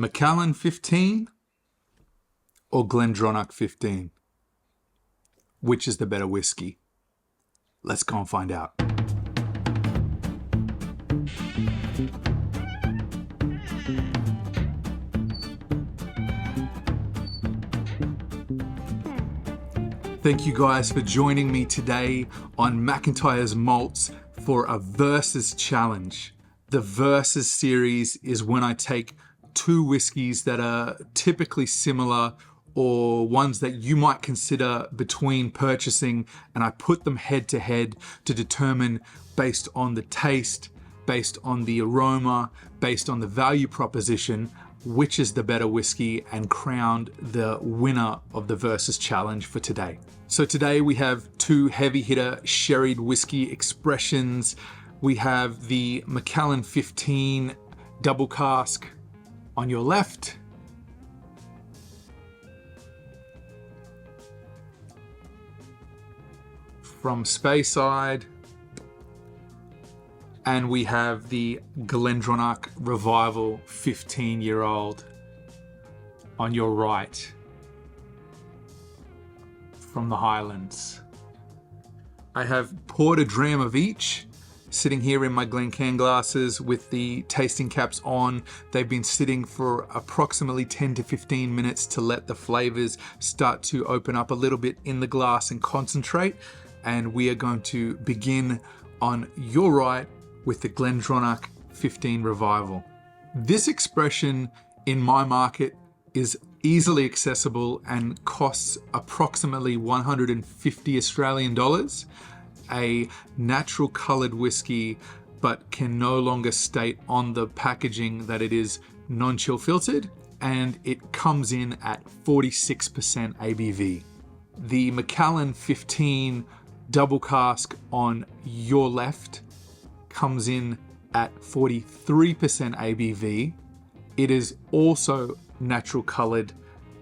Macallan 15 or GlenDronach 15? Which is the better whiskey? Let's go and find out. Thank you guys for joining me today on McIntyre's Malts for a Versus Challenge. The Versus series is when I take two whiskies that are typically similar or ones that you might consider between purchasing, and I put them head to head to determine, based on the taste, based on the aroma, based on the value proposition, which is the better whiskey, and crowned the winner of the Versus Challenge for today. So today we have two heavy hitter sherried whiskey expressions. We have the Macallan 15 Double Cask on your left. From Speyside. And we have the GlenDronach Revival 15-year-old on your right. From the Highlands. I have poured a dram of each, sitting here in my Glencairn glasses with the tasting caps on. They've been sitting for approximately 10 to 15 minutes to let the flavors start to open up a little bit in the glass and concentrate. And we are going to begin on your right with the GlenDronach 15 Revival. This expression in my market is easily accessible and costs approximately 150 Australian dollars. A natural colored whiskey, but can no longer state on the packaging that it is non-chill filtered, and it comes in at 46% ABV. The Macallan 15 Double Cask on your left comes in at 43% ABV. It is also natural colored,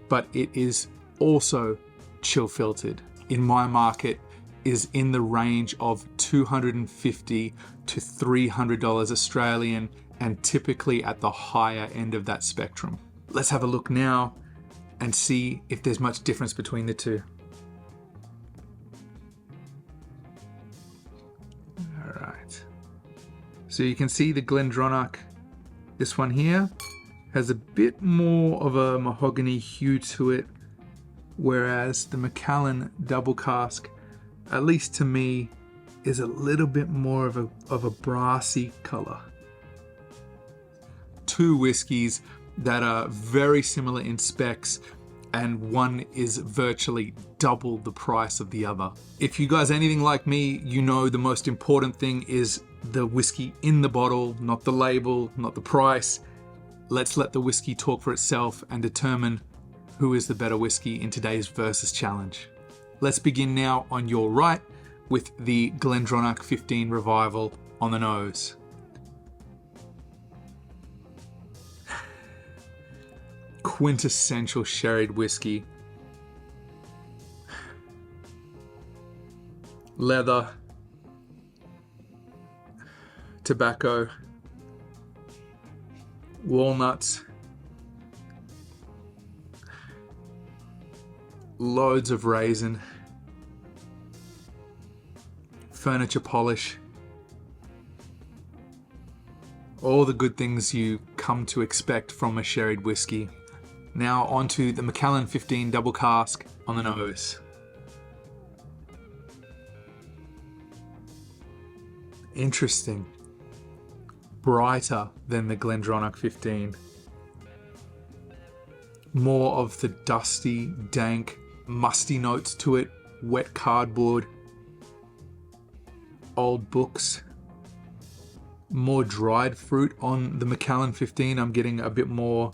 but it is also chill filtered. In my market, is in the range of $250 to $300 Australian, and typically at the higher end of that spectrum. Let's have a look now and see if there's much difference between the two. All right. So you can see the GlenDronach, this one here, has a bit more of a mahogany hue to it, whereas the Macallan Double Cask, at least to me, is a little bit more of a brassy color. Two whiskies that are very similar in specs, and one is virtually double the price of the other. If you guys are anything like me, you know the most important thing is the whiskey in the bottle, not the label, not the price. Let's let the whiskey talk for itself and determine who is the better whiskey in today's Versus Challenge. Let's begin now on your right with the GlenDronach 15 Revival on the nose. Quintessential sherried whiskey. Leather. Tobacco. Walnuts. Loads of raisin, furniture polish, all the good things you come to expect from a sherried whiskey. Now onto the Macallan 15 Double Cask on the nose. Interesting. Brighter than the GlenDronach 15. More of the dusty, dank, musty notes to it, wet cardboard, old books, more dried fruit on the Macallan 15. I'm getting a bit more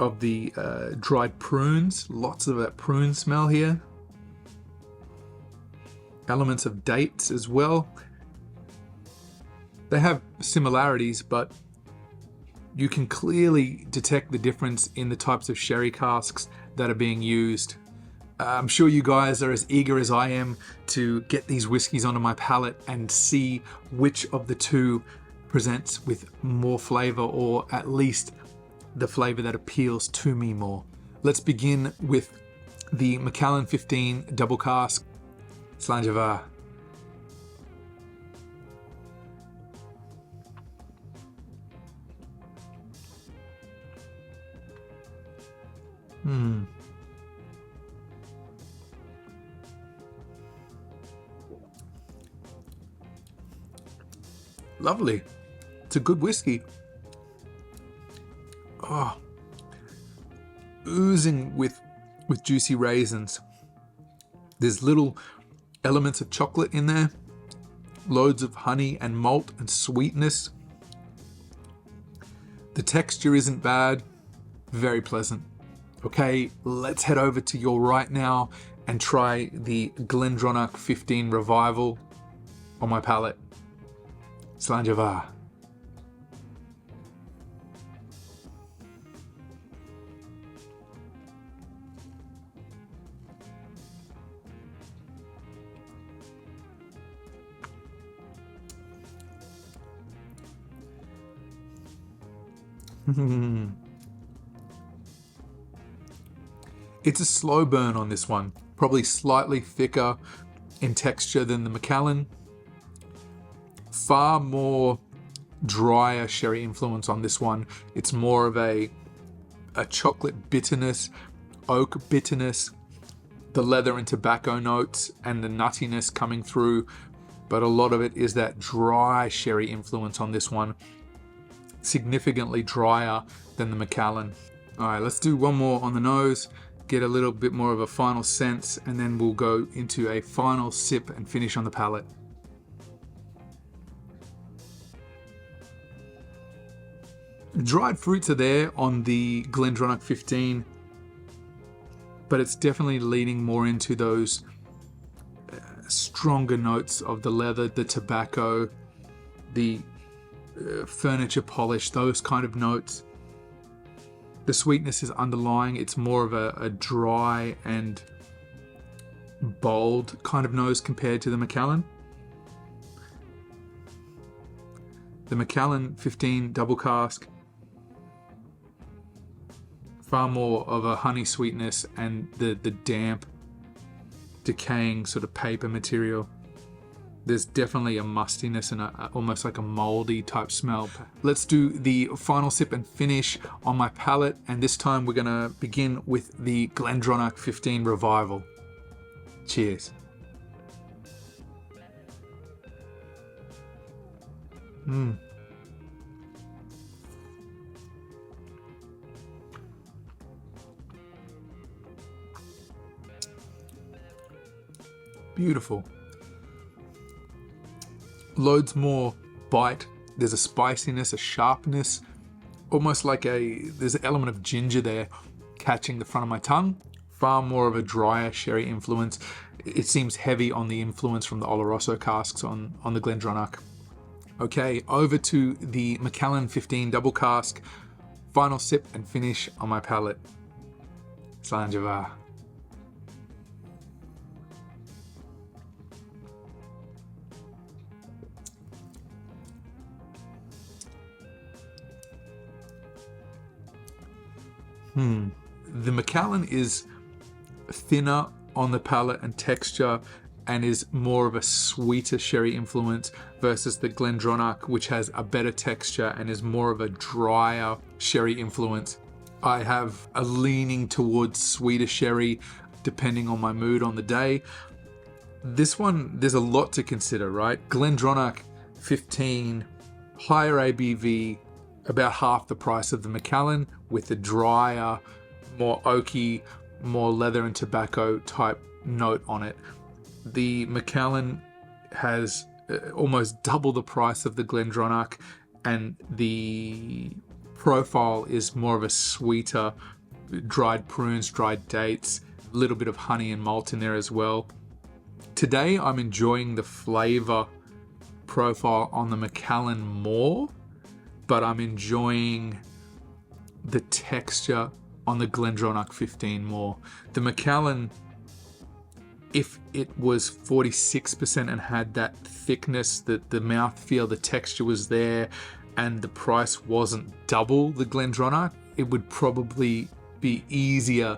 of the dried prunes, lots of that prune smell here. Elements of dates as well. They have similarities, but you can clearly detect the difference in the types of sherry casks that are being used. I'm sure you guys are as eager as I am to get these whiskies onto my palate and see which of the two presents with more flavor, or at least the flavor that appeals to me more. Let's begin with the Macallan 15 Double Cask. Slàinte mhath. Lovely. It's a good whiskey. Oh, oozing with juicy raisins. There's little elements of chocolate in there, loads of honey and malt and sweetness. The texture isn't bad, very pleasant. Okay, let's head over to your right now and try the GlenDronach 15 Revival on my palate. Slàinte mhath. It's a slow burn on this one, probably slightly thicker in texture than the Macallan. Far more drier sherry influence on this one. It's more of a chocolate bitterness, oak bitterness, the leather and tobacco notes and the nuttiness coming through, but a lot of it is that dry sherry influence on this one. Significantly drier than the Macallan. All right, let's do one more on the nose, get a little bit more of a final sense, and then we'll go into a final sip and finish on the palate. Dried fruits are there on the GlenDronach 15, but it's definitely leaning more into those stronger notes of the leather, the tobacco, the furniture polish, those kind of notes. The sweetness is underlying. It's more of a dry and bold kind of nose compared to the Macallan. The Macallan 15 Double Cask, far more of a honey sweetness and the damp, decaying sort of paper material. There's definitely a mustiness and almost like a moldy type smell. Let's do the final sip and finish on my palate, and this time we're gonna begin with the GlenDronach 15 Revival. Cheers. Beautiful. Loads more bite. There's a spiciness, a sharpness, almost like there's an element of ginger there catching the front of my tongue. Far more of a drier sherry influence. It seems heavy on the influence from the Oloroso casks on the GlenDronach. Okay, over to the Macallan 15 Double Cask. Final sip and finish on my palate. Slàinte mhath. The Macallan is thinner on the palate and texture and is more of a sweeter sherry influence versus the GlenDronach, which has a better texture and is more of a drier sherry influence. I have a leaning towards sweeter sherry depending on my mood on the day. This one, there's a lot to consider, right? GlenDronach 15, higher ABV, about half the price of the Macallan, with a drier, more oaky, more leather and tobacco type note on it. The Macallan has almost double the price of the GlenDronach, and the profile is more of a sweeter, dried prunes, dried dates, a little bit of honey and malt in there as well. Today I'm enjoying the flavor profile on the Macallan more, but I'm enjoying the texture on the GlenDronach 15 more. The Macallan if it was 46% and had that thickness, the mouthfeel, the texture was there, and the price wasn't double the GlenDronach, it would probably be easier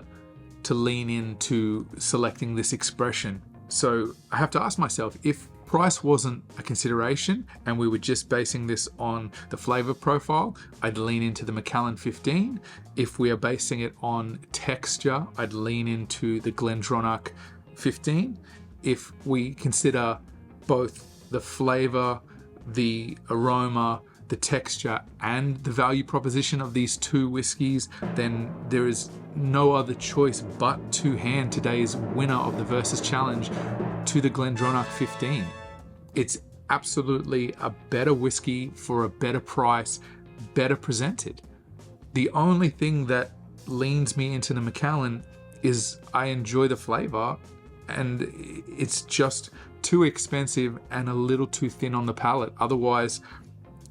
to lean into selecting this expression. So I have to ask myself, if price wasn't a consideration and we were just basing this on the flavor profile, I'd lean into the Macallan 15. If we are basing it on texture, I'd lean into the GlenDronach 15. If we consider both the flavor, the aroma, the texture, and the value proposition of these two whiskies, then there is no other choice but to hand today's winner of the Versus Challenge to the GlenDronach 15. It's absolutely a better whiskey for a better price, better presented. The only thing that leans me into the Macallan is I enjoy the flavor, and it's just too expensive and a little too thin on the palate. Otherwise,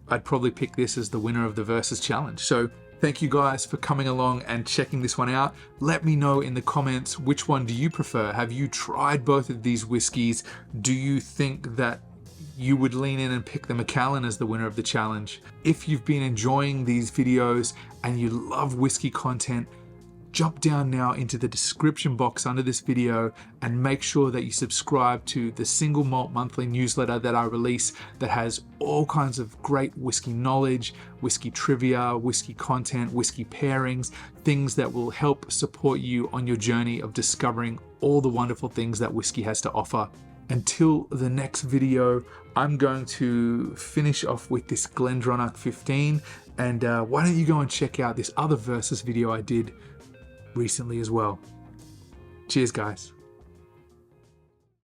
I'd probably pick this as the winner of the Versus Challenge. So thank you guys for coming along and checking this one out. Let me know in the comments, which one do you prefer? Have you tried both of these whiskeys? Do you think that you would lean in and pick the Macallan as the winner of the challenge? If you've been enjoying these videos and you love whiskey content, jump down now into the description box under this video and make sure that you subscribe to the Single Malt Monthly newsletter that I release that has all kinds of great whiskey knowledge, whiskey trivia, whiskey content, whiskey pairings, things that will help support you on your journey of discovering all the wonderful things that whiskey has to offer. Until the next video, I'm going to finish off with this GlenDronach 15, and why don't you go and check out this other Versus video I did recently as well. Cheers, guys.